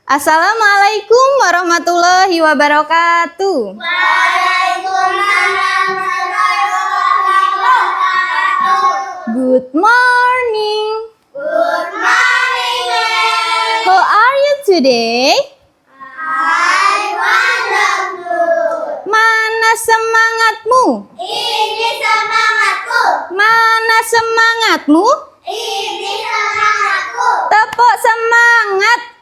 Assalamualaikum warahmatullahi wabarakatuh. Waalaikumsalam warahmatullahi wabarakatuh. Good morning. Good morning, Miss. How are you today? I wonderful. Mana semangatmu? Ini semangatku. Mana semangatmu? Ini semangatku. Tepuk semangat.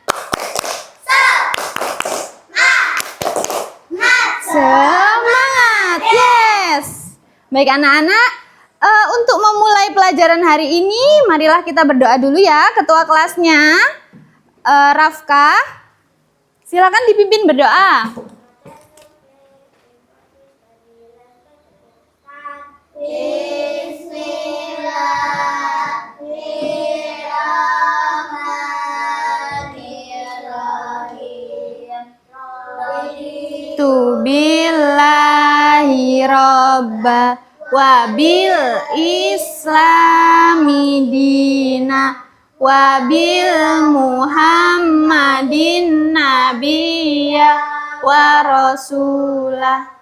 Semangat, yes. Baik anak-anak, untuk memulai pelajaran hari ini, marilah kita berdoa dulu ya, ketua kelasnya, Rafka. Silakan dipimpin berdoa. Tu billahi robba wa bil islami dina wa bil muhammadin nabiyya wa rasulah.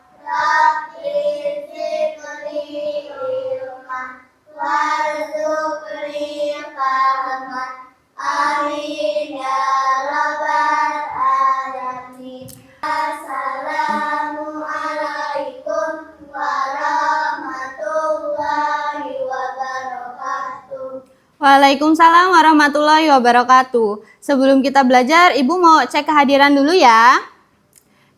Amin ya rabbal alamin. Assalamualaikum warahmatullahi wabarakatuh. Waalaikumsalam warahmatullahi wabarakatuh. Sebelum kita belajar, Ibu mau cek kehadiran dulu ya.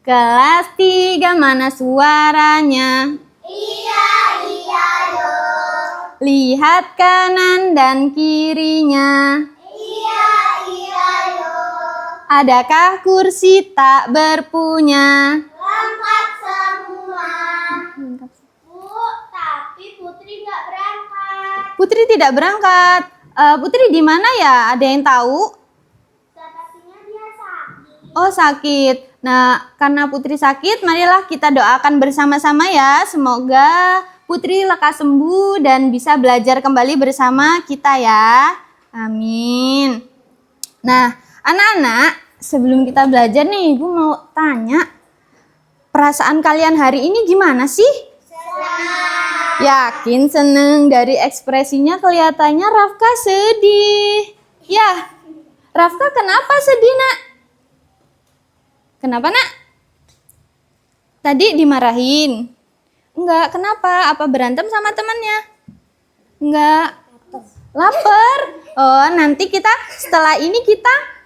Kelas 3 mana suaranya? Iya, yo. Lihat kanan dan kirinya. Iya, yo. Adakah kursi tak berpunya? Lengkap semua. Bu, tapi Putri nggak berangkat. Putri tidak berangkat. Putri di mana ya? Ada yang tahu? Sepertinya dia sakit. Oh, sakit. Nah, karena Putri sakit, marilah kita doakan bersama-sama ya. Semoga Putri lekas sembuh dan bisa belajar kembali bersama kita ya. Amin. Nah, anak-anak, sebelum kita belajar nih, Ibu mau tanya, perasaan kalian hari ini gimana sih? Senang. Yakin seneng? Dari ekspresinya kelihatannya Rafka sedih. Ya, Rafka kenapa sedih, Nak? Kenapa, Nak? Tadi dimarahin? Enggak, kenapa? Apa berantem sama temannya? Enggak. Lapar. Oh, nanti kita setelah ini kita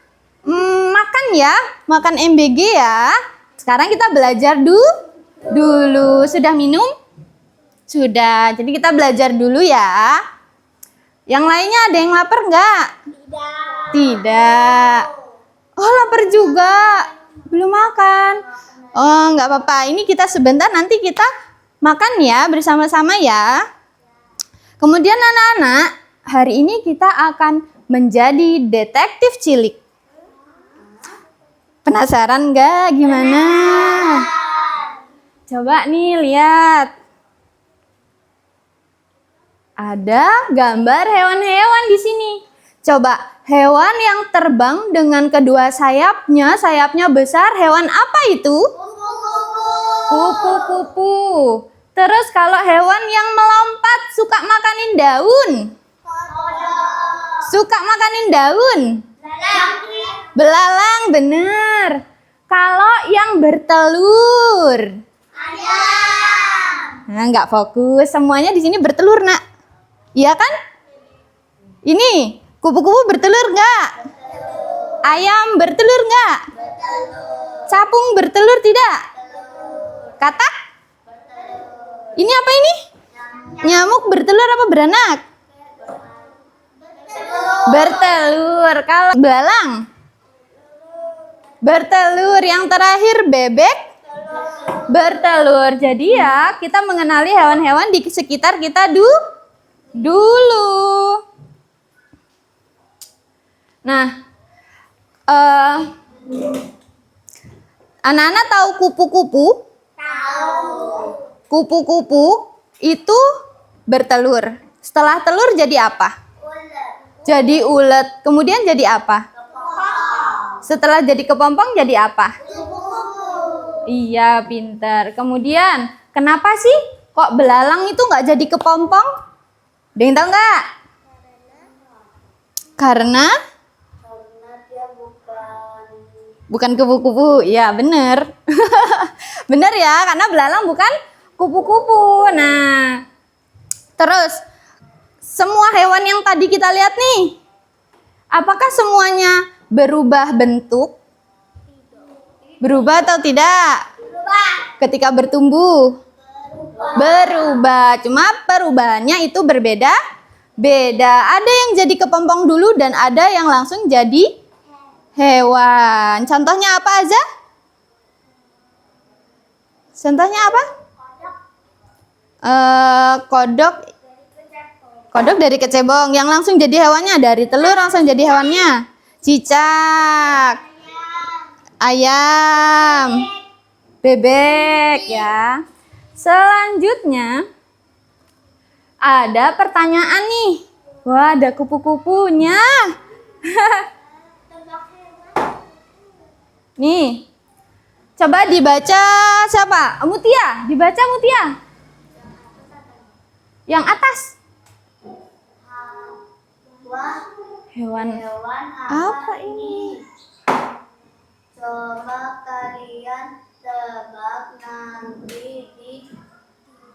makan ya, makan MBG ya. Sekarang kita belajar dulu. Sudah minum? Sudah. Jadi kita belajar dulu ya. Yang lainnya ada yang lapar enggak? Tidak. Oh, lapar juga. Belum makan. Oh, enggak apa-apa. Ini kita sebentar, nanti kita makan ya bersama-sama ya. Kemudian anak-anak, hari ini kita akan menjadi detektif cilik. Penasaran nggak gimana? Coba nih lihat. Ada gambar hewan-hewan di sini. Coba, hewan yang terbang dengan kedua sayapnya besar, hewan apa itu? Kupu-kupu. Terus kalau hewan yang melompat suka makanin daun? Suka makanin daun? Belalang, bener. Kalau yang bertelur? Nah, nggak fokus. Semuanya di sini bertelur, Nak. Iya kan? Ini, kupu-kupu bertelur nggak? Ayam bertelur nggak? Capung bertelur tidak? Katak? Ini apa ini? Nyamuk bertelur apa beranak? Bertelur. Kalau belalang? Bertelur. Yang terakhir bebek? Bertelur. Jadi ya, kita mengenali hewan-hewan di sekitar kita dulu. Nah, anak-anak tahu kupu-kupu? Kupu-kupu itu bertelur. Setelah telur jadi apa? Jadi ulet. Kemudian jadi apa? Setelah jadi kepompong jadi apa? Kupu-kupu. Iya, pinter. Kemudian, kenapa sih kok belalang itu nggak jadi kepompong? Ada yang tahu nggak? Karena Dia bukan kupu-kupu. Ya, bener. Bener ya, karena belalang bukan kupu-kupu. Nah, terus semua hewan yang tadi kita lihat nih, apakah semuanya berubah bentuk? Berubah atau tidak? berubah. Ketika bertumbuh? Berubah. Cuma perubahannya itu berbeda-beda. Ada yang jadi kepompong dulu dan ada yang langsung jadi hewan. Contohnya apa aja? Contohnya apa? Kodok. Kodok dari kecebong. Yang langsung jadi hewannya dari telur langsung jadi hewannya. Cicak. Ayam. Bebek ya. Selanjutnya ada pertanyaan nih. Wah, ada kupu-kupunya. Nih. Coba dibaca siapa? Mutia. Dibaca Mutia. Yang atas. Hewan apa ini? Coba kalian tebak nanti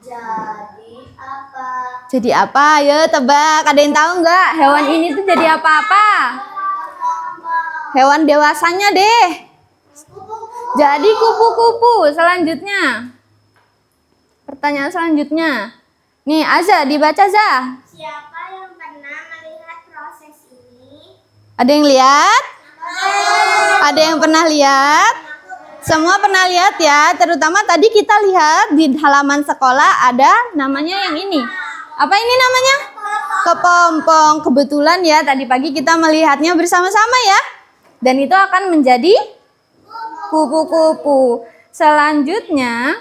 jadi apa? Jadi apa? Ayo tebak. Ada yang tahu nggak? Hewan ini tuh jadi apa-apa? Hewan dewasanya deh. Jadi kupu-kupu. Selanjutnya. Pertanyaan selanjutnya. Nih, Azza, dibaca Azza. Siapa yang pernah melihat proses ini? Ada yang lihat? Ada yang pernah lihat? Semua pernah lihat ya, terutama tadi kita lihat di halaman sekolah ada namanya yang ini. Apa ini namanya? Kepompong. Kebetulan ya tadi pagi kita melihatnya bersama-sama ya. Dan itu akan menjadi kupu-kupu. Selanjutnya,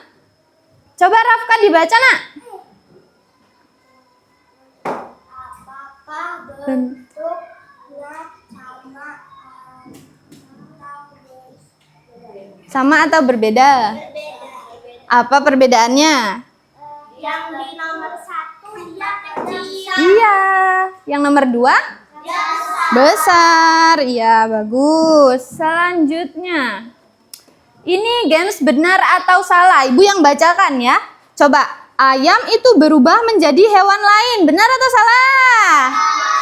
coba Rafka dibaca nak. Apakah bentuknya Sama atau berbeda? Apa perbedaannya? Yang di nomor 1 dia kecil. Iya. Yang nomor 2? Besar. Iya, bagus. Selanjutnya. Ini games benar atau salah? Ibu yang bacakan ya. Coba. Ayam itu berubah menjadi hewan lain. Benar atau salah?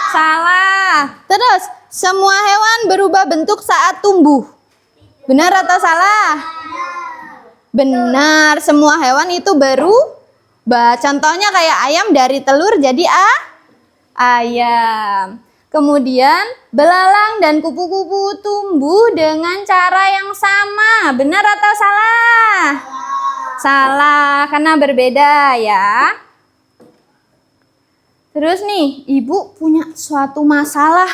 Salah. Terus, semua hewan berubah bentuk saat tumbuh. Benar atau salah? Benar, semua hewan itu berubah. Contohnya kayak ayam dari telur jadi ayam. Kemudian belalang dan kupu-kupu tumbuh dengan cara yang sama. Benar atau salah? Salah, karena berbeda ya. Terus nih, ibu punya suatu masalah.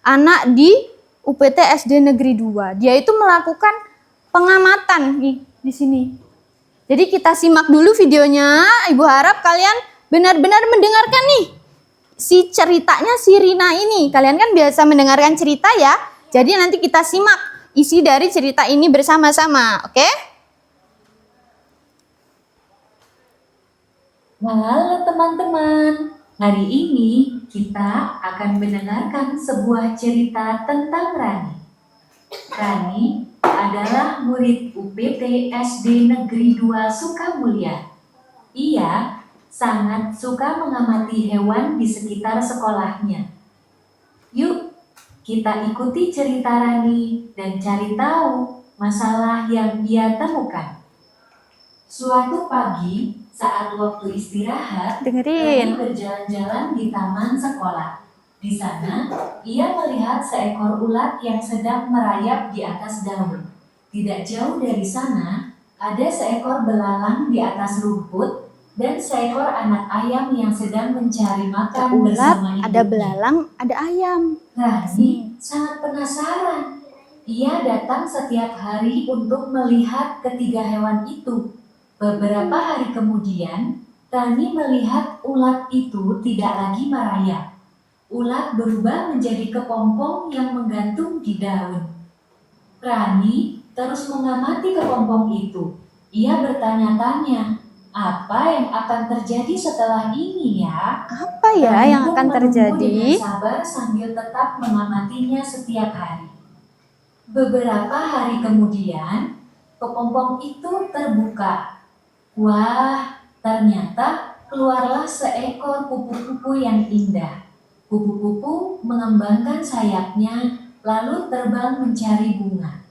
Anak di UPT SD Negeri 2. Dia itu melakukan pengamatan nih di sini. Jadi kita simak dulu videonya. Ibu harap kalian benar-benar mendengarkan nih si ceritanya si Rina ini. Kalian kan biasa mendengarkan cerita ya. Jadi nanti kita simak isi dari cerita ini bersama-sama, oke? Halo teman-teman, hari ini kita akan mendengarkan sebuah cerita tentang Rani. Rani adalah murid UPT SD Negeri 2 Sukamulya. Ia sangat suka mengamati hewan di sekitar sekolahnya. Yuk, kita ikuti cerita Rani dan cari tahu masalah yang ia temukan. Suatu pagi, saat waktu istirahat, Dengerin. Rani berjalan-jalan di taman sekolah. Di sana, ia melihat seekor ulat yang sedang merayap di atas daun. Tidak jauh dari sana, ada seekor belalang di atas rumput dan seekor anak ayam yang sedang mencari makan Ulat, bersama ibunya. ada belalang, ada ayam. Rani sangat penasaran. Ia datang setiap hari untuk melihat ketiga hewan itu. Beberapa hari kemudian, Rani melihat ulat itu tidak lagi merayap. Ulat berubah menjadi kepompong yang menggantung di daun. Rani terus mengamati kepompong itu. Ia bertanya-tanya, apa yang akan terjadi setelah ini ya? Apa ya Rani yang pun akan menunggu terjadi? dengan sabar sambil tetap mengamatinya setiap hari. Beberapa hari kemudian, kepompong itu terbuka. Wah, ternyata keluarlah seekor kupu-kupu yang indah. Kupu-kupu mengembangkan sayapnya, lalu terbang mencari bunga.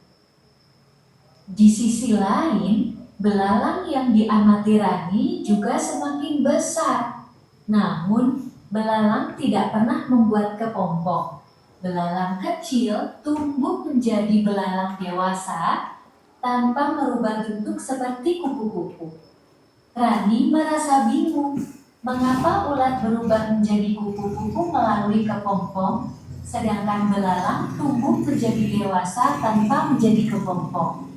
Di sisi lain, belalang yang diamati Rani juga semakin besar. Namun, belalang tidak pernah membuat kepompong. Belalang kecil tumbuh menjadi belalang dewasa tanpa merubah bentuk seperti kupu-kupu. Rani merasa bingung, mengapa ulat berubah menjadi kupu-kupu melalui kepompong, sedangkan belalang tumbuh menjadi dewasa tanpa menjadi kepompong.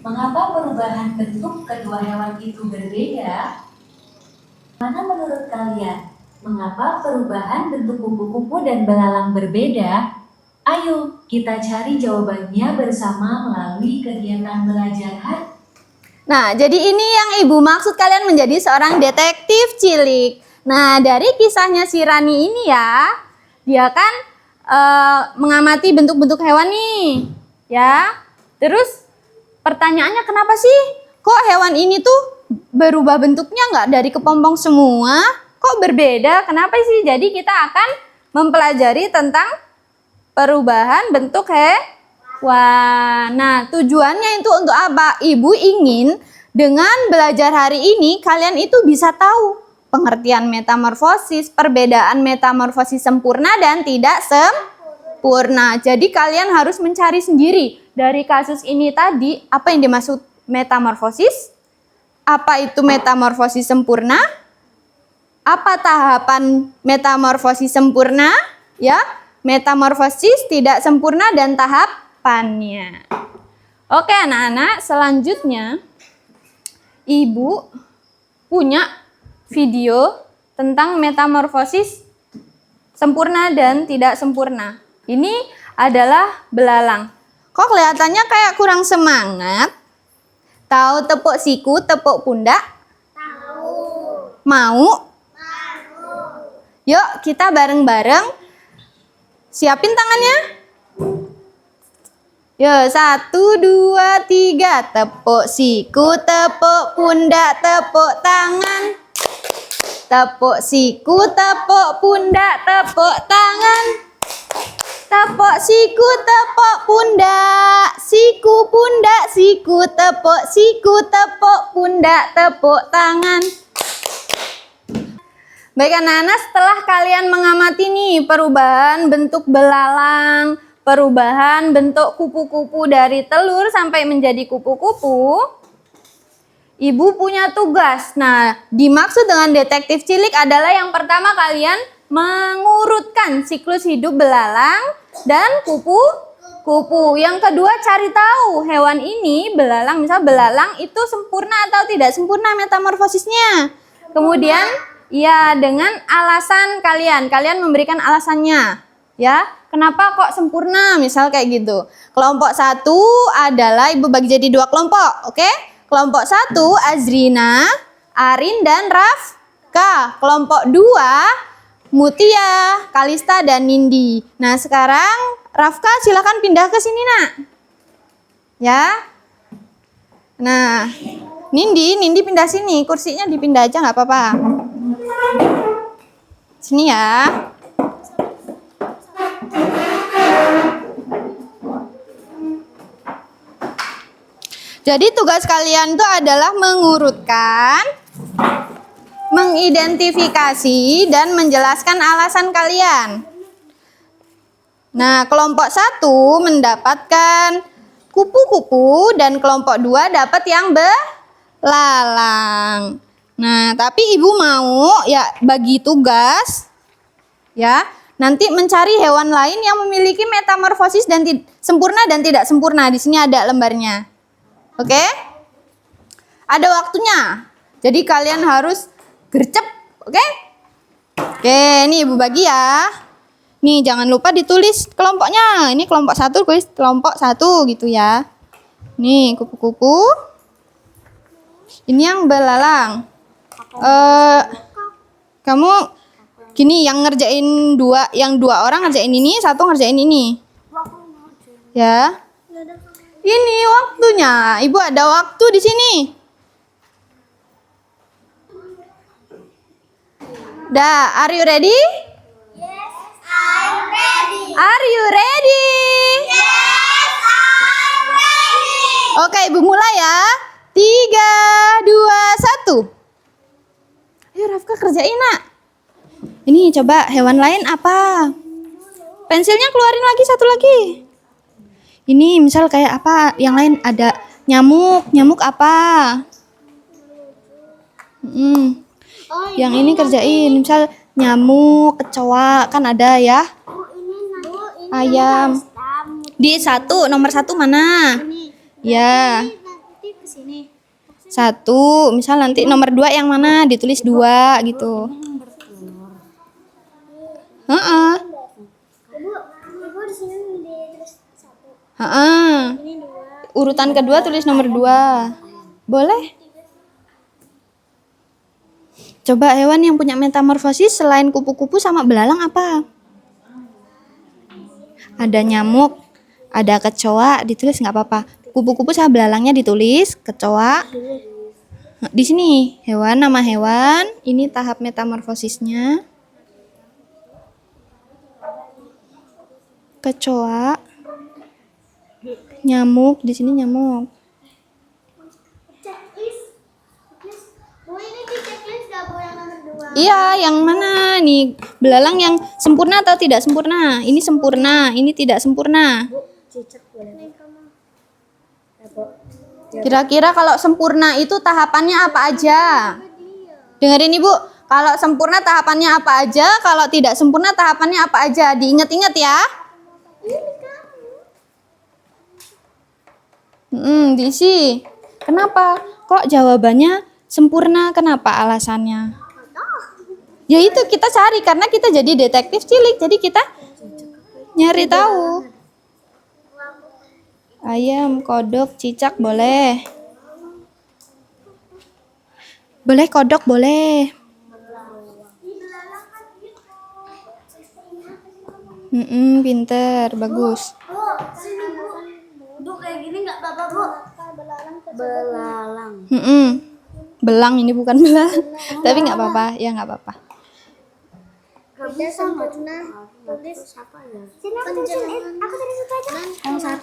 Mengapa perubahan bentuk kedua hewan itu berbeda? Mana menurut kalian? Mengapa perubahan bentuk kupu-kupu dan belalang berbeda? Ayo, kita cari jawabannya bersama melalui kegiatan belajar hari. Nah, jadi ini yang Ibu maksud kalian menjadi seorang detektif cilik. Nah, dari kisahnya si Rani ini ya, dia kan mengamati bentuk-bentuk hewan nih, ya. Terus pertanyaannya kenapa sih kok hewan ini tuh berubah bentuknya nggak dari kepompong semua? Kok berbeda? Kenapa sih? Jadi kita akan mempelajari tentang perubahan bentuk hewan. Nah, tujuannya itu untuk apa? Ibu ingin dengan belajar hari ini kalian itu bisa tahu pengertian metamorfosis, perbedaan metamorfosis sempurna dan tidak sempurna. Jadi kalian harus mencari sendiri dari kasus ini tadi apa yang dimaksud metamorfosis? Apa itu metamorfosis sempurna? Apa tahapan metamorfosis sempurna? Ya, metamorfosis tidak sempurna dan tahapannya. Oke anak-anak, selanjutnya Ibu punya video tentang metamorfosis sempurna dan tidak sempurna. Ini adalah belalang. Kok kelihatannya kayak kurang semangat? Tahu tepuk siku, tepuk pundak? Tahu. Mau? Mau. Yuk kita bareng-bareng siapin tangannya. Yuk 1, 2, 3. Tepuk siku, tepuk pundak, tepuk tangan. Tepuk siku, tepuk pundak, tepuk tangan. Tepuk siku, tepuk pundak, siku pundak, siku tepuk pundak, tepuk tangan. Baik anak-anak, setelah kalian mengamati nih perubahan bentuk belalang, perubahan bentuk kupu-kupu dari telur sampai menjadi kupu-kupu, Ibu punya tugas. Nah, dimaksud dengan detektif cilik adalah yang pertama kalian mengurutkan siklus hidup belalang dan kupu-kupu. Yang kedua cari tahu hewan ini, belalang, misal belalang itu sempurna atau tidak sempurna metamorfosisnya. Kemudian ya dengan alasan kalian memberikan alasannya. Ya, kenapa kok sempurna? Misal kayak gitu. Kelompok 1 adalah Ibu bagi jadi 2 kelompok, oke? Kelompok 1 Azrina, Arin dan Rafka. Kelompok 2 Mutia, Kalista dan Nindi. Nah, sekarang Rafka silakan pindah ke sini, Nak. Ya. Nah, Nindi pindah sini, kursinya dipindah aja nggak apa-apa. Sini ya. Jadi tugas kalian itu adalah mengurutkan, mengidentifikasi dan menjelaskan alasan kalian. Nah, kelompok 1 mendapatkan kupu-kupu dan kelompok 2 dapat yang belalang. Nah, tapi Ibu mau ya bagi tugas ya, nanti mencari hewan lain yang memiliki metamorfosis dan sempurna dan tidak sempurna. Di sini ada lembarnya. Oke? Ada waktunya. Jadi kalian harus gercep, oke? Oke, ini Ibu bagi ya. Nih, jangan lupa ditulis kelompoknya. Ini kelompok 1, tulis kelompok 1 gitu ya. Nih, kupu-kupu. Ini yang belalang. Kamu gini, yang ngerjain yang dua orang ngerjain ini, satu ngerjain ini. Ya. Ini waktunya. Ibu ada waktu di sini. Dah, are you ready? Yes, I'm ready. Are you ready? Yes, I'm ready. Oke, Ibu mulai ya. 3, 2, 1. Ayo Rafka kerjain, Nak. Ini coba hewan lain apa? Pensilnya keluarin lagi, satu lagi. Ini misal kayak apa? Yang lain ada nyamuk. Nyamuk apa? Yang ini kerjain. Misal nyamuk, kecoa, kan ada ya. Ayam. Di nomor 1 mana? Ya. Satu, misal nanti nomor 2 yang mana? Ditulis 2 gitu. Heeh. Ibu di sini ditulis 1. Heeh. Ini 2. Urutan kedua tulis nomor 2. Boleh? Coba hewan yang punya metamorfosis selain kupu-kupu sama belalang apa? Ada nyamuk, ada kecoa, ditulis nggak apa-apa. Kupu-kupu sama belalangnya ditulis, kecoa. Di sini hewan, nama hewan, ini tahap metamorfosisnya. Kecoa, nyamuk, di sini nyamuk. Checklist. Bu, ini di checklist nggak Bu yang nomor 2? Iya, yang mana nih? Belalang yang sempurna atau tidak sempurna? Ini sempurna, ini tidak sempurna. Cicak boleh. Kira-kira kalau sempurna itu tahapannya apa aja? Dengerin Ibu, kalau sempurna tahapannya apa aja, kalau tidak sempurna tahapannya apa aja? Diingat-ingat ya. Diisi. Kenapa? Kok jawabannya sempurna? Kenapa alasannya? Ya itu kita cari karena kita jadi detektif cilik, jadi kita nyari tahu. Ayam, kodok, cicak boleh. Boleh kodok boleh. Pinter, bagus. Bu, sini Bu. Bu kayak gini nggak apa-apa Bu? Belalang. Belang ini bukan belang, tapi nggak apa-apa, ya nggak apa-apa. Kita sempurna. Tulis apa ya? Sini aku tulisin. Aku tulis itu aja. Yang 1.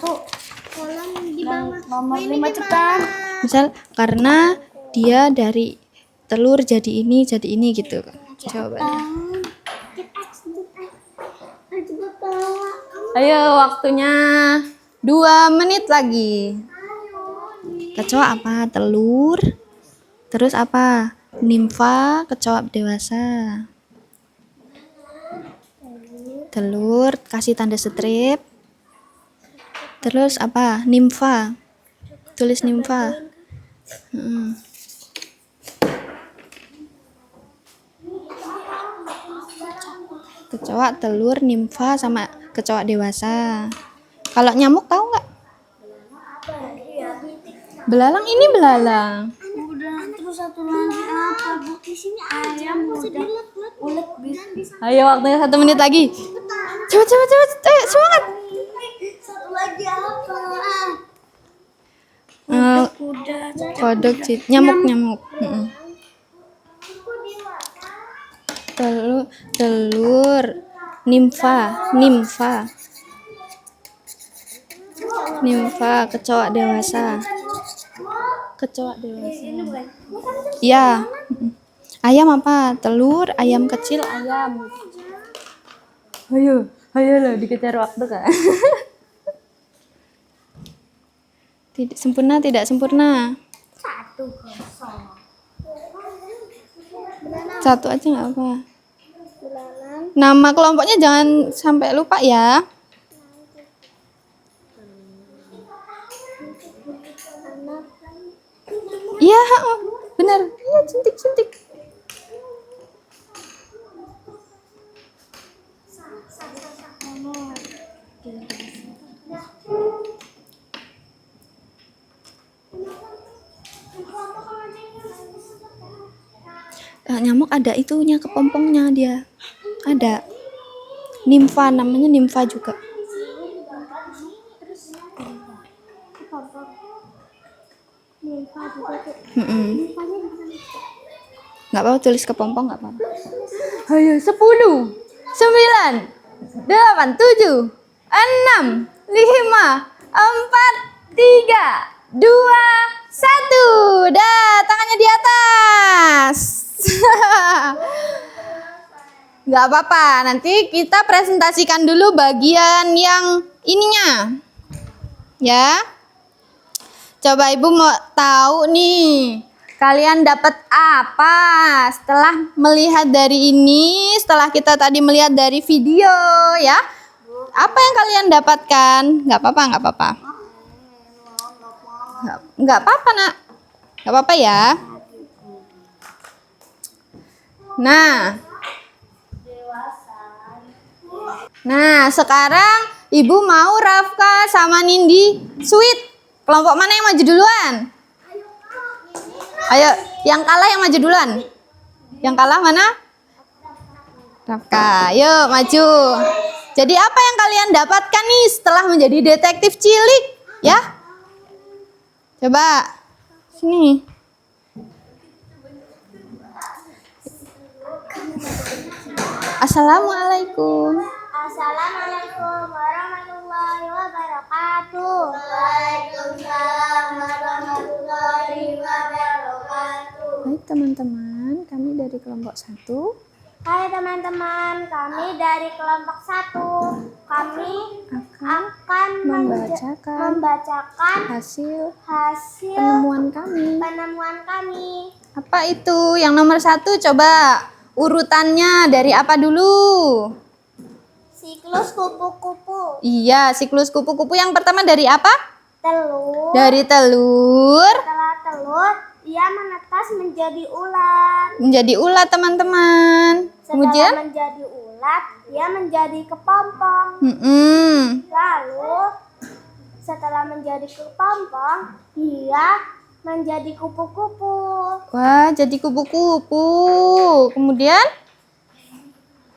Kolom di bawah. Nomor 5 cepetan. Misal karena dia dari telur jadi ini gitu. Jawabannya. Ayo waktunya 2 menit lagi. Kecoa apa? Telur. Terus apa? Nimfa, kecoa dewasa. Telur, kasih tanda strip. Terus apa? Nimfa. Tulis nimfa. Kecoa, telur, nimfa sama kecoa dewasa. Kalau nyamuk tahu nggak? Belalang ini belalang. Udah, terus satu lagi apa Bu? Di sini ayam ulet bisa. Ayo waktunya 1 menit lagi. Cepet. Ayo semangat. Satu lagi apa? Kodok, nyamuk. Telur, nimfa, kecoa dewasa. Iya. Ayam apa? Telur, ayam kecil, ayam. Ayo loh, dikejar waktu Kak. Sempurna, tidak sempurna. 1 aja nggak apa. Nama kelompoknya jangan sampai lupa ya. Iya, benar. Iya, suntik. Nyamuk ada itunya, kepompongnya dia. Ada. Nimfa, namanya nimfa juga. Nggak apa-apa, tulis kepompong nggak apa-apa. Ayo, 10, 9, 8, 7, 6, 5, 4, 3, 2, 1. Dah, tangannya di atas. Nggak apa-apa, nanti kita presentasikan dulu bagian yang ininya. Ya. Coba Ibu mau tahu nih, kalian dapat apa setelah melihat dari ini, setelah kita tadi melihat dari video ya? Apa yang kalian dapatkan? Nggak apa-apa, nggak apa-apa. Nggak apa-apa, Nak. Nggak apa-apa ya. Nah, sekarang Ibu mau Rafka sama Nindi sweet. Kelompok mana yang maju duluan? Ayo, yang kalah yang maju duluan. Yang kalah mana? Rafka. Yuk, maju. Jadi apa yang kalian dapatkan nih setelah menjadi detektif cilik? Ya? Coba. Sini. Assalamualaikum. Assalamualaikum warahmatullahi wabarakatuh. Waalaikumsalam warahmatullahi wabarakatuh. Baik teman-teman, kami dari kelompok 1 Hai teman-teman, kami dari kelompok 1. Kami akan membacakan hasil hasil penemuan kami. kami. Apa itu? Yang nomor 1 coba urutannya dari apa dulu? Siklus kupu-kupu. Iya, siklus kupu-kupu yang pertama dari apa? Telur. Dari telur. Setelah telur, ia menetas menjadi ulat. Menjadi ulat teman-teman. Kemudian? Setelah menjadi ulat, ia menjadi kepompong. Lalu, setelah menjadi kepompong, ia menjadi kupu-kupu. Wah, jadi kupu-kupu. Kemudian?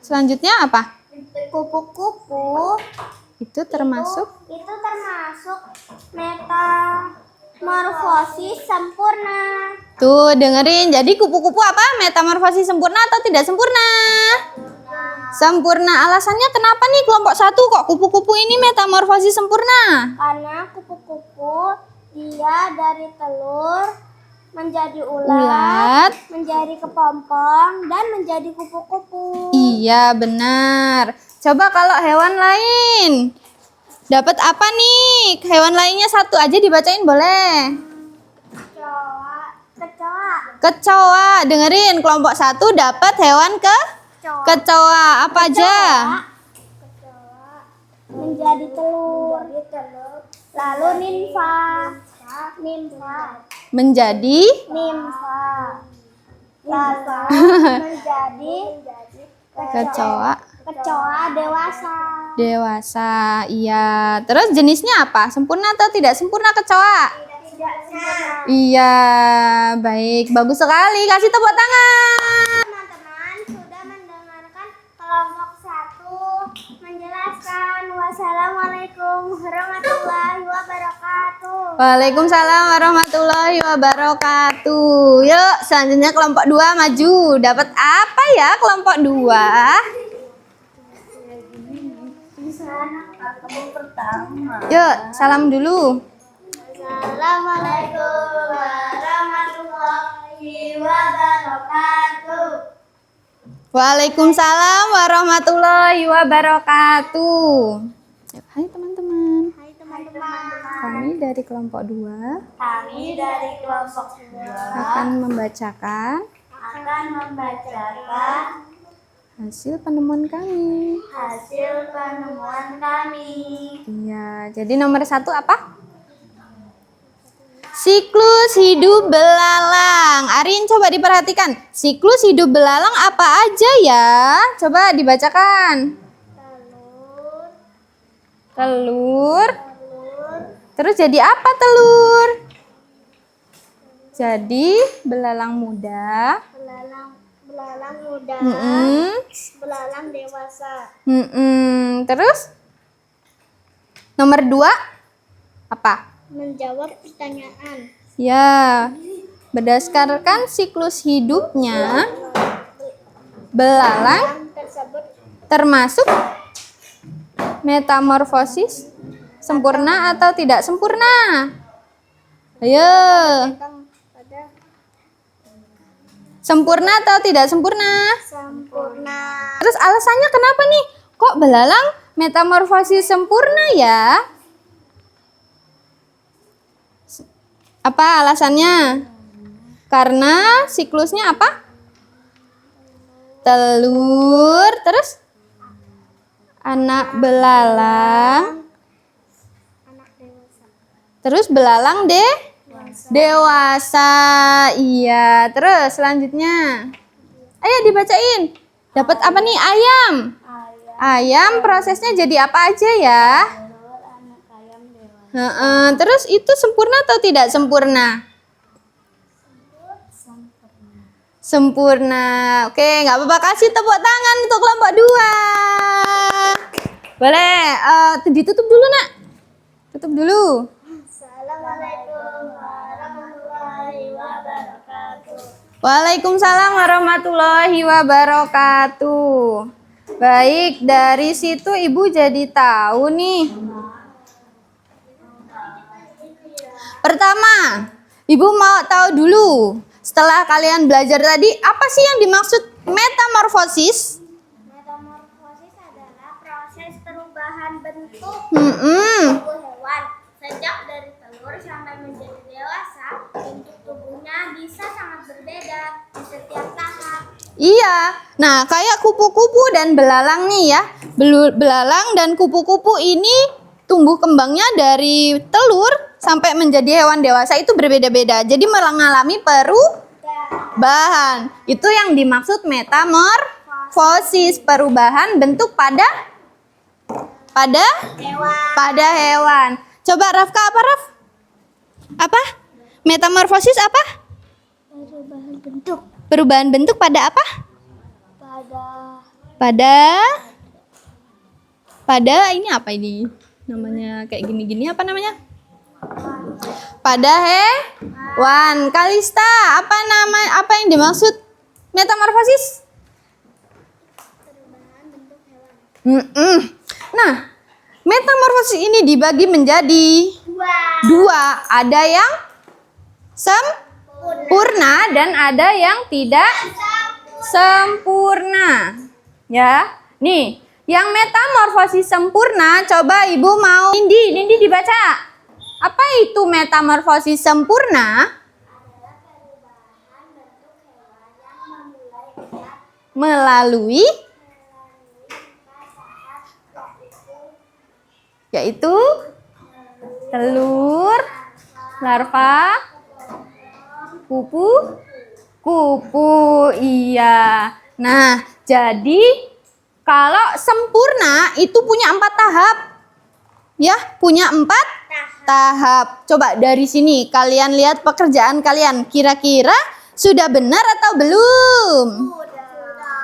Selanjutnya apa? Kupu-kupu Itu termasuk? itu termasuk metamorfosis sempurna. Tuh, dengerin. Jadi kupu-kupu apa? Metamorfosis sempurna atau tidak sempurna? Sempurna. Alasannya kenapa nih kelompok 1 kok kupu-kupu ini metamorfosis sempurna? Karena kupu-kupu dia dari telur menjadi ulat, menjadi kepompong, dan menjadi kupu-kupu. Iya, benar. Coba kalau hewan lain. Dapat apa nih? Hewan lainnya 1 aja dibacain boleh. Kecoa. Kecoa. Dengerin, kelompok 1 dapat hewan kecoa. Apa aja? Kecoa menjadi telur. Lalu nimfa. Menjadi Lalu menjadi kecoa dewasa. dewasa. Iya. Terus jenisnya apa? Sempurna atau tidak sempurna kecoa? Tidak sempurna. Iya, baik. Bagus sekali. Kasih tepuk tangan. Teman-teman sudah mendengarkan kelompok 1 menjelaskan. Wassalamualaikum warahmatullahi wabarakatuh. Waalaikumsalam warahmatullahi wabarakatuh. Yuk, selanjutnya kelompok 2 maju. Dapat apa ya kelompok 2? Yuk, salam dulu. Assalamualaikum warahmatullahi wabarakatuh. Waalaikumsalam warahmatullahi wabarakatuh. Hai teman-teman. Hai teman-teman. Kami dari kelompok 2 Kami dari kelompok 2 akan membacakan hasil penemuan kami. Iya, jadi nomor 1 apa? Siklus hidup belalang. Arin coba diperhatikan. Siklus hidup belalang apa aja ya? Coba dibacakan. Telur, Telur. Terus jadi apa telur? Jadi belalang muda. Belalang muda. Belalang dewasa. Terus nomor 2 apa? Menjawab pertanyaan. Ya, berdasarkan siklus hidupnya, belalang Tersebut termasuk metamorfosis sempurna atau tidak sempurna? Ayo, datang pada sempurna atau tidak sempurna? sempurna. Terus alasannya kenapa nih? Kok belalang metamorfosis sempurna ya? Apa alasannya? Karena siklusnya apa? Telur, terus anak belalang, Anak dewasa. terus belalang dewasa. Iya, terus selanjutnya. Ayo dibacain. Dapat apa nih? Ayam. Ayam prosesnya jadi apa aja ya? Anak ayam dewasa. Terus itu sempurna atau tidak sempurna? Sempurna. Oke, nggak apa-apa, kasih tepuk tangan untuk kelompok 2. Boleh, ditutup dulu nak. Tutup dulu. Assalamualaikum warahmatullahi wabarakatuh. Waalaikumsalam warahmatullahi wabarakatuh. Baik, dari situ Ibu jadi tahu nih. Pertama, Ibu mau tahu dulu. Setelah kalian belajar tadi, apa sih yang dimaksud metamorfosis? Metamorfosis adalah proses perubahan bentuk Mm-mm. tubuh hewan. Sejak dari telur sampai menjadi dewasa, bentuk tubuhnya bisa sangat berbeda di setiap tahap. Iya, nah kayak kupu-kupu dan belalang nih ya. Belalang dan kupu-kupu ini tumbuh kembangnya dari telur sampai menjadi hewan dewasa itu berbeda-beda. Jadi mengalami perubahan. Itu yang dimaksud metamorfosis, perubahan bentuk pada hewan. Coba Rafka, apa Raf? Apa? Metamorfosis apa? Perubahan bentuk Perubahan bentuk pada apa? Pada ini apa ini? Namanya kayak gini-gini apa namanya? Pada hewan. Kalista, apa yang dimaksud metamorfosis? perubahan bentuk hewan. Nah, metamorfosis ini dibagi menjadi 2. Ada yang sempurna dan ada yang tidak sempurna. Ya. Nih, yang metamorfosis sempurna, coba Ibu mau Nindi dibaca. Apa itu metamorfosis sempurna? Melalui yaitu telur, larva, kupu. Iya. Nah, jadi kalau sempurna itu punya 4 tahap. Ya, punya 4 tahap. Coba dari sini kalian lihat pekerjaan kalian. Kira-kira sudah benar atau belum?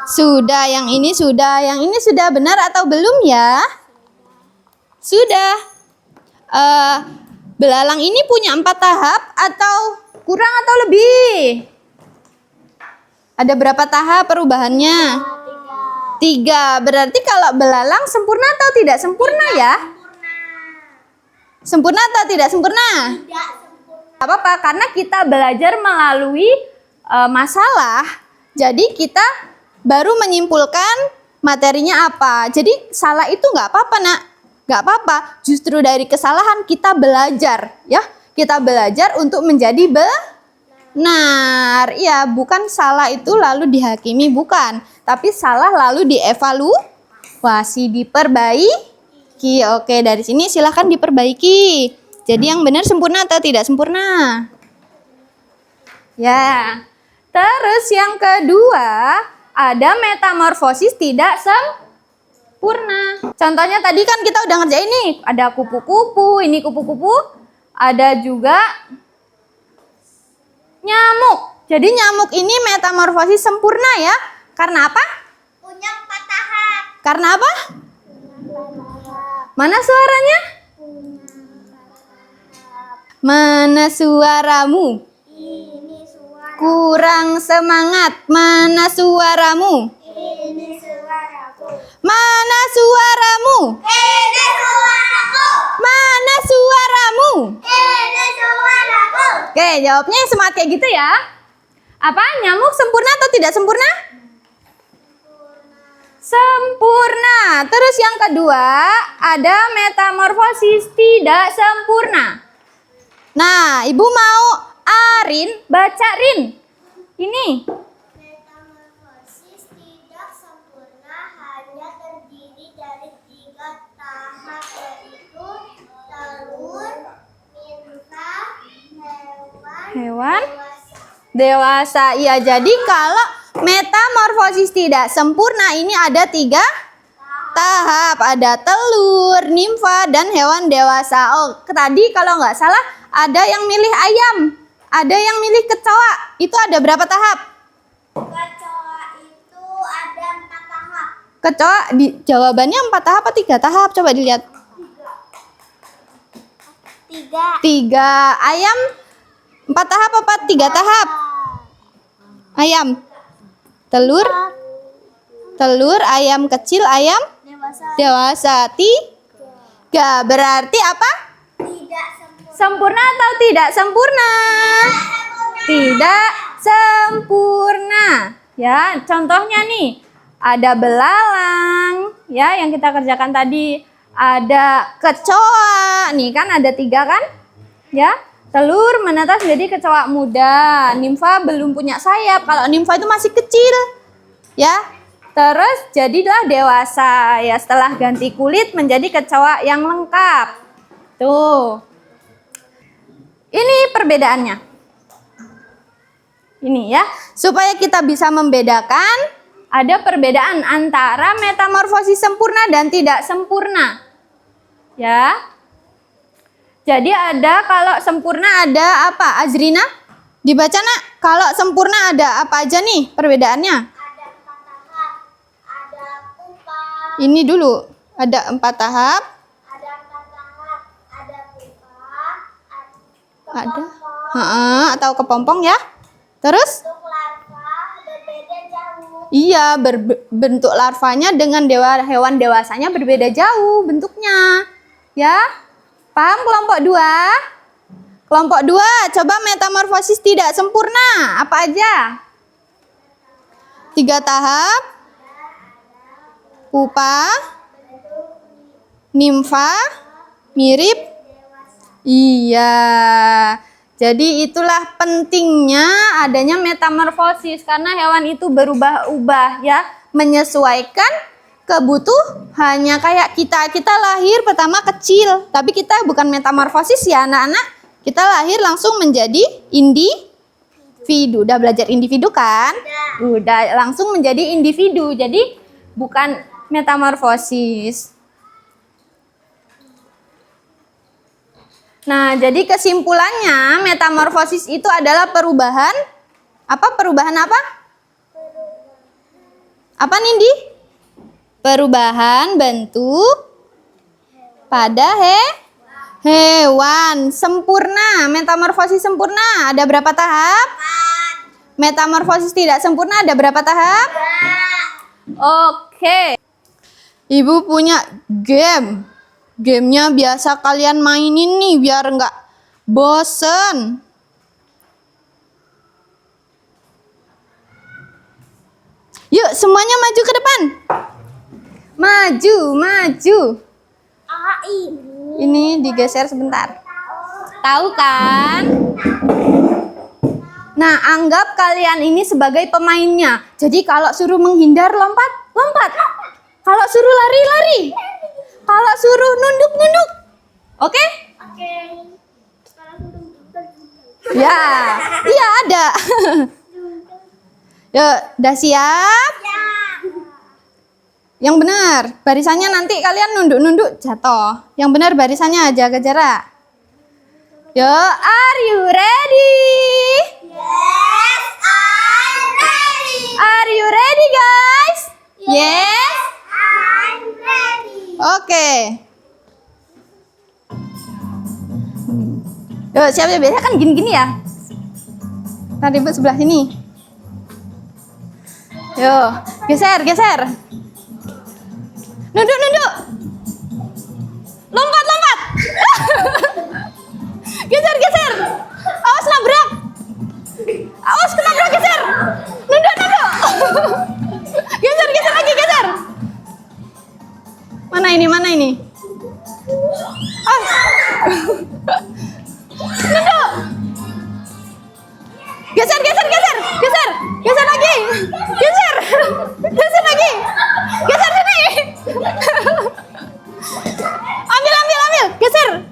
Sudah. Yang ini sudah. Yang ini sudah benar atau belum ya? Sudah. Belalang ini punya 4 tahap atau kurang atau lebih? Ada berapa tahap perubahannya? 3. Berarti kalau belalang sempurna atau tidak sempurna ya? Sempurna atau tidak sempurna? Tidak sempurna. Apa-apa, karena kita belajar melalui masalah. Jadi kita baru menyimpulkan materinya apa. Jadi salah itu nggak apa-apa nak. Nggak apa-apa. Justru dari kesalahan kita belajar. Ya, kita belajar untuk menjadi benar. Ya, bukan salah itu lalu dihakimi, bukan. Tapi salah lalu dievaluasi, diperbaiki. Oke, dari sini silahkan diperbaiki. Jadi yang benar sempurna atau tidak sempurna? Ya. Terus yang kedua, ada metamorfosis tidak sempurna. Contohnya tadi kan kita udah ngerjain nih. Ada kupu-kupu, ini kupu-kupu. Ada juga nyamuk. Jadi nyamuk ini metamorfosis sempurna ya. Karena apa? Punya 4 tahap. Karena apa? Mana suaranya? Mana suaramu? Ini suara. Kurang semangat. Mana suaramu? Ini suaraku. Mana suaramu? Ini suaraku. Mana suaramu? Ini suaraku. Oke, jawabnya yang semangat kayak gitu ya. Apa? Nyamuk sempurna atau tidak sempurna? Sempurna. Terus yang kedua, ada metamorfosis tidak sempurna. Nah, Ibu mau Arin baca Rin. Ini. Metamorfosis tidak sempurna hanya terdiri dari 3 tahap, yaitu telur, ninfa, Hewan dewasa. dewasa. Iya, jadi kalau metamorfosis tidak sempurna ini ada 3 tahap. Ada telur, nimfa, dan hewan dewasa. Oh, tadi kalau nggak salah ada yang milih ayam, ada yang milih kecoa. Itu ada berapa tahap? Kecoa itu ada 4 tahap. Kecoa jawabannya 4 tahap atau 3 tahap? Coba dilihat. 3. 3. Ayam 4 tahap apa 3 tahap? Ayam. Telur, ayam kecil, ayam Dewasa. dewasa. 3. Berarti apa? Tidak sempurna. Sempurna atau tidak sempurna? Tidak sempurna. Ya, contohnya nih, ada belalang, ya yang kita kerjakan tadi. Ada kecoa, nih kan ada 3 kan? Ya, telur menetas jadi kecoa muda. Nimfa belum punya sayap. Kalau nimfa itu masih kecil, ya. Terus jadilah dewasa, ya setelah ganti kulit menjadi kecoa yang lengkap. Tuh. Ini perbedaannya. Ini ya, supaya kita bisa membedakan ada perbedaan antara metamorfosis sempurna dan tidak sempurna. Ya. Jadi ada kalau sempurna ada apa? Azrina? Dibaca nak. Kalau sempurna ada apa aja nih perbedaannya? Ada 4 tahap. Ada pupa. Ini dulu. Ada 4 tahap. Ada 4 tahap. Ada pupa. Ada. Atau kepompong ya. Terus? Bentuk larva berbeda jauh. Iya, bentuk larvanya dengan hewan dewasanya berbeda jauh bentuknya. Ya. Paham kelompok 2? Kelompok 2, coba metamorfosis tidak sempurna. Apa aja? 3 tahap. Pupa. Nimfa. Mirip. Iya. Jadi itulah pentingnya adanya metamorfosis karena hewan itu berubah-ubah ya, menyesuaikan kebutuhannya. Kayak kita lahir pertama kecil, tapi kita bukan metamorfosis ya anak-anak. Kita lahir langsung menjadi individu. Udah belajar individu kan? Udah langsung menjadi individu. Jadi bukan metamorfosis. Nah, jadi kesimpulannya metamorfosis itu adalah perubahan apa? Perubahan apa? Apa Nindi? Perubahan bentuk pada hewan. Sempurna, metamorfosis sempurna ada berapa tahap? 4. Metamorfosis tidak sempurna ada berapa tahap? 2. Oke. Ibu punya game. Gamenya biasa kalian mainin nih biar nggak bosen. Yuk semuanya maju ke depan. Maju. Ini digeser sebentar. Tahu kan? Nah, anggap kalian ini sebagai pemainnya. Jadi kalau suruh menghindar lompat. Kalau suruh lari. Kalau suruh nunduk. Oke? Oke. Ya, iya ada. Yuk, udah siap? Yang benar. Barisannya nanti kalian nunduk-nunduk jatuh. Yang benar barisannya, jaga jarak. Yo, are you ready? Yes, I'm ready. Are you ready, guys? Yes. I'm ready. Oke. Yo, siap ya, biasa kan gini-gini ya. Nah, ribut sebelah sini. Yo, geser, geser. Nunduk, nunduk. Lompat, lompat. Geser, geser. Awas nabrak. Awas kenabrak, geser. Nunduk, nunduk. Geser, geser lagi, geser. Mana ini, mana ini? Ah. Nunduk. Geser, geser, geser, geser, geser lagi, geser, geser lagi, geser sini. Ambil, ambil, ambil, geser.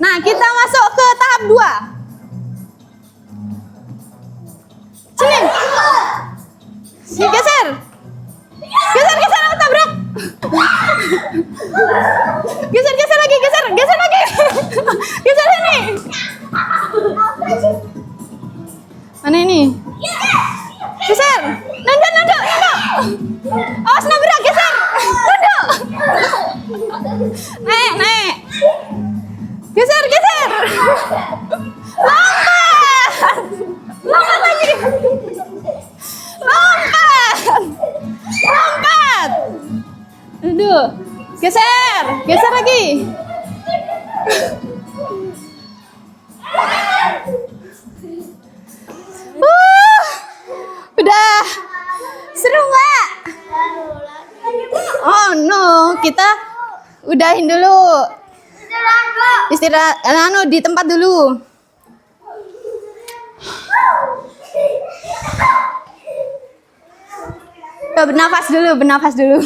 Nah, kita masuk ke tahap 2. Sini. Geser. Geser, geser, tabrak. Geser, geser lagi, geser, geser lagi. Geser sini. Mana ini? Geser. Nunduk, nunduk, nunduk. Awas nabrak, geser. Nunduk. Naik, naik. Geser, geser. Lompat. Lompat lagi. Lompat. Lompat. Nunduk. Geser. Geser lagi. Udah seru nggak? Oh no, kita udahin dulu. Istirahat, di tempat dulu. Bernafas dulu, bernafas dulu.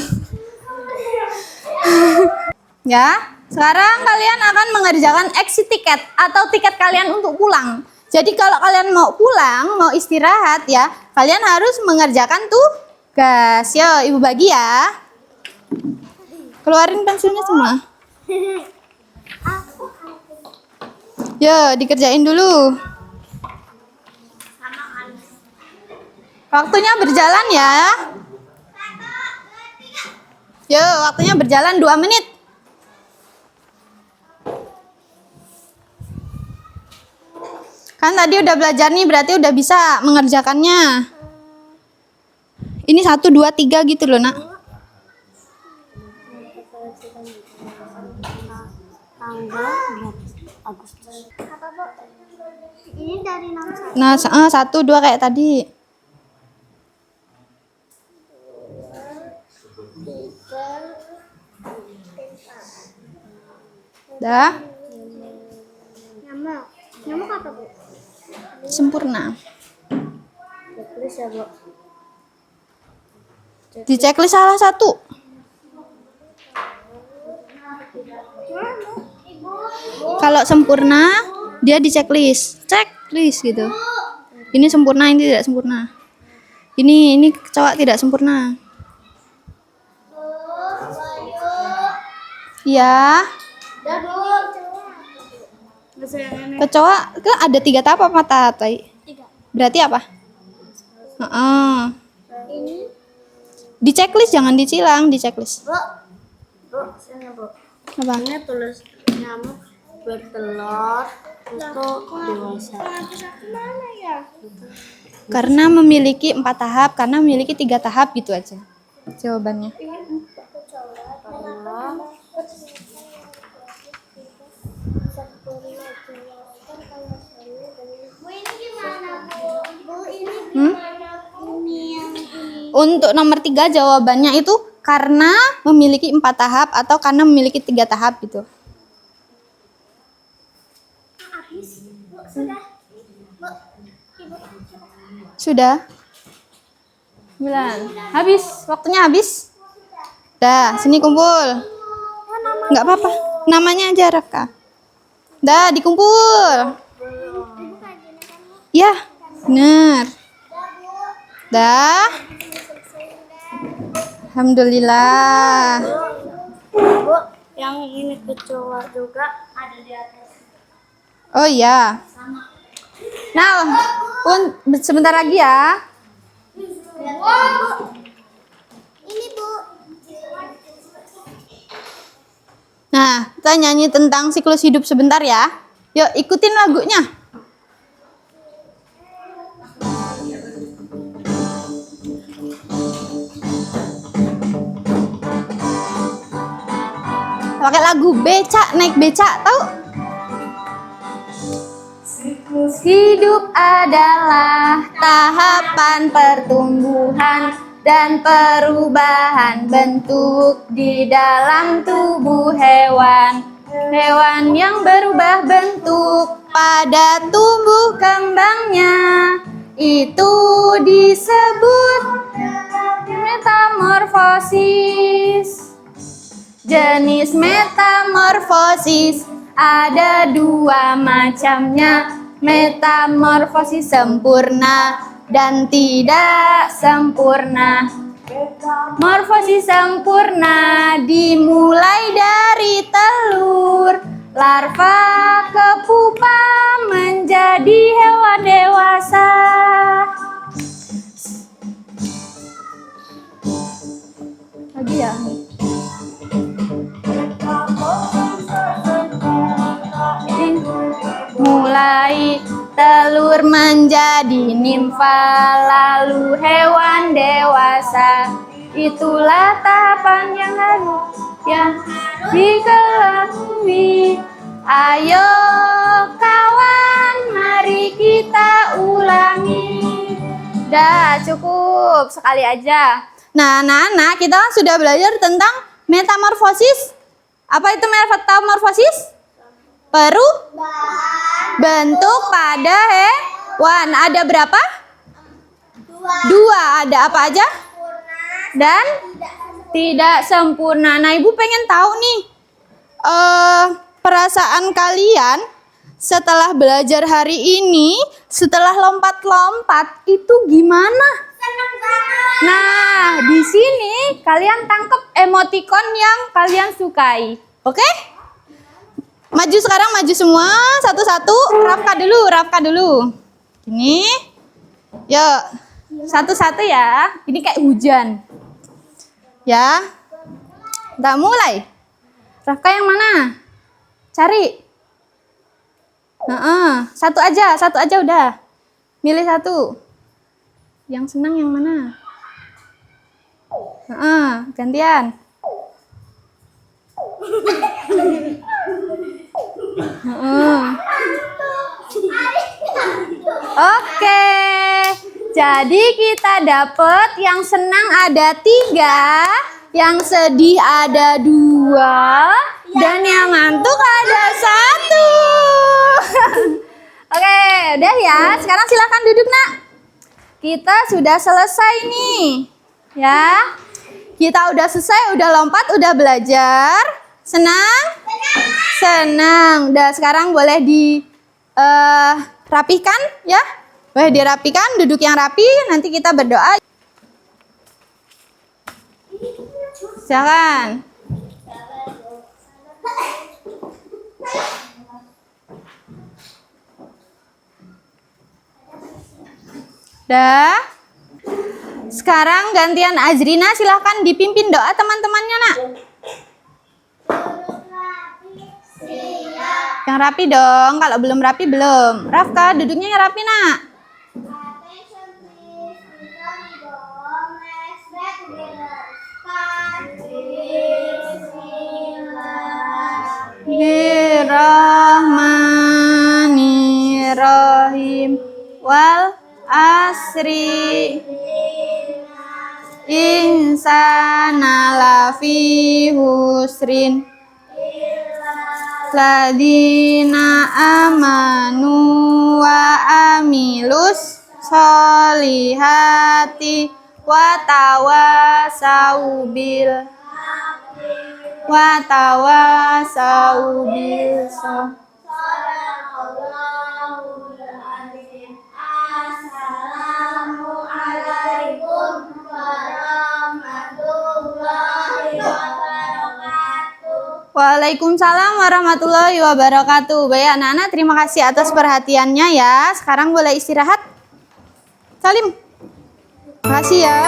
Ya, sekarang kalian akan mengerjakan exit ticket atau tiket kalian untuk pulang. Jadi kalau kalian mau pulang, mau istirahat ya, kalian harus mengerjakan tugas. Yo, ibu bagi ya. Keluarin pensilnya semua. Yo, dikerjain dulu. Waktunya berjalan ya. Yo, waktunya berjalan 2 menit. Kan tadi udah belajar nih, berarti udah bisa mengerjakannya. Ini 1, 2, 3 gitu loh, nak. Tanggal Agustus. Apa, Bu? Ini dari 61. Nah, 1, 2 kayak tadi. Dah. Nyamuk. Nyamuk apa, Bu? Sempurna. Checklist ya, Bu. Di checklist salah satu. Kalau sempurna, dia di checklist. Checklist gitu. Ini sempurna, ini tidak sempurna. Ini kecoak tidak sempurna. Ya. Kecoa kan ada 3 tahap apa 4 tahap tadi? 3. Berarti apa? Ini, Di checklist, jangan dicilang, di checklist. Bu. Bu, sini, Bu. Apa? Ini tulis nyamuk bertelur itu dewasa. Mana ya? Karena memiliki 4 tahap, karena memiliki 3 tahap gitu aja jawabannya. Bu, ini gimana, Bu? Bu, ini Hmm? gimana, Bu? Ini yang ini. Untuk nomor 3 jawabannya itu karena memiliki 4 tahap atau karena memiliki 3 tahap gitu. Habis, Bu, sudah. Bu, Ibu. Sudah? 9. Habis, waktunya habis. Dah, sini kumpul. Nggak apa-apa. Namanya aja Raka. Dah, dikumpul. Ya, bener. Dah. Alhamdulillah. Bu, yang ini kecoa juga ada di atas. Oh iya. Nah, sebentar lagi ya. Ini Bu. Nah, kita nyanyi tentang siklus hidup sebentar ya. Yuk, ikutin lagunya. Pakai lagu becak, naik becak, tahu? Siklus hidup adalah tahapan pertumbuhan dan perubahan bentuk di dalam tubuh hewan. Hewan yang berubah bentuk pada tumbuh kembangnya itu disebut metamorfosis. Jenis metamorfosis ada dua macamnya, metamorfosis sempurna dan tidak sempurna. Morfosis sempurna dimulai dari telur, larva ke pupa menjadi hewan dewasa. Lagi ya. Mulai telur menjadi nimfa, lalu hewan dewasa. Itulah tahapan yang harus dilalui. Ayo kawan, mari kita ulangi. Dah cukup, sekali aja. Nah, anak-anak, kita sudah belajar tentang metamorfosis. Apa itu metamorfosis? Bentuk pada hewan. Ada berapa? Dua. Ada apa aja? Dan tidak sempurna. Nah, Ibu pengen tahu nih, perasaan kalian setelah belajar hari ini, setelah lompat-lompat, itu gimana? Nah, di sini kalian tangkap emoticon yang kalian sukai. Oke? Maju sekarang, maju semua, satu-satu. Rafka dulu. Ini, yuk, satu-satu ya. Ini kayak hujan. Ya, kita mulai. Rafka yang mana? Cari. Satu aja udah. Milih satu. Yang senang yang mana? Gantian. Oke, jadi kita dapat yang senang ada 3, yang sedih ada 2, dan yang ngantuk ada 1. Oke, udah ya. Sekarang silakan duduk, Nak. Kita sudah selesai nih, ya. Kita udah selesai, udah lompat, udah belajar. Senang? Senang. Udah, sekarang boleh dirapikan ya. Boleh dirapikan, duduk yang rapi, nanti kita berdoa. Silakan. Dah. Sekarang gantian Azrina, silahkan dipimpin doa teman-temannya, Nak. Yang rapi dong, kalau belum rapi belum. Rafka, duduknya yang rapi, Nak. Bismillahirrahmanirrahim. Wal asri insana lafi husrin ladina amanu wa amilus solihati wa tawasau bil Assalamualaikum warahmatullahi Waalaikumsalam warahmatullahi wabarakatuh. Baik anak-anak, terima kasih atas perhatiannya ya. Sekarang boleh istirahat. Salim. Makasih ya.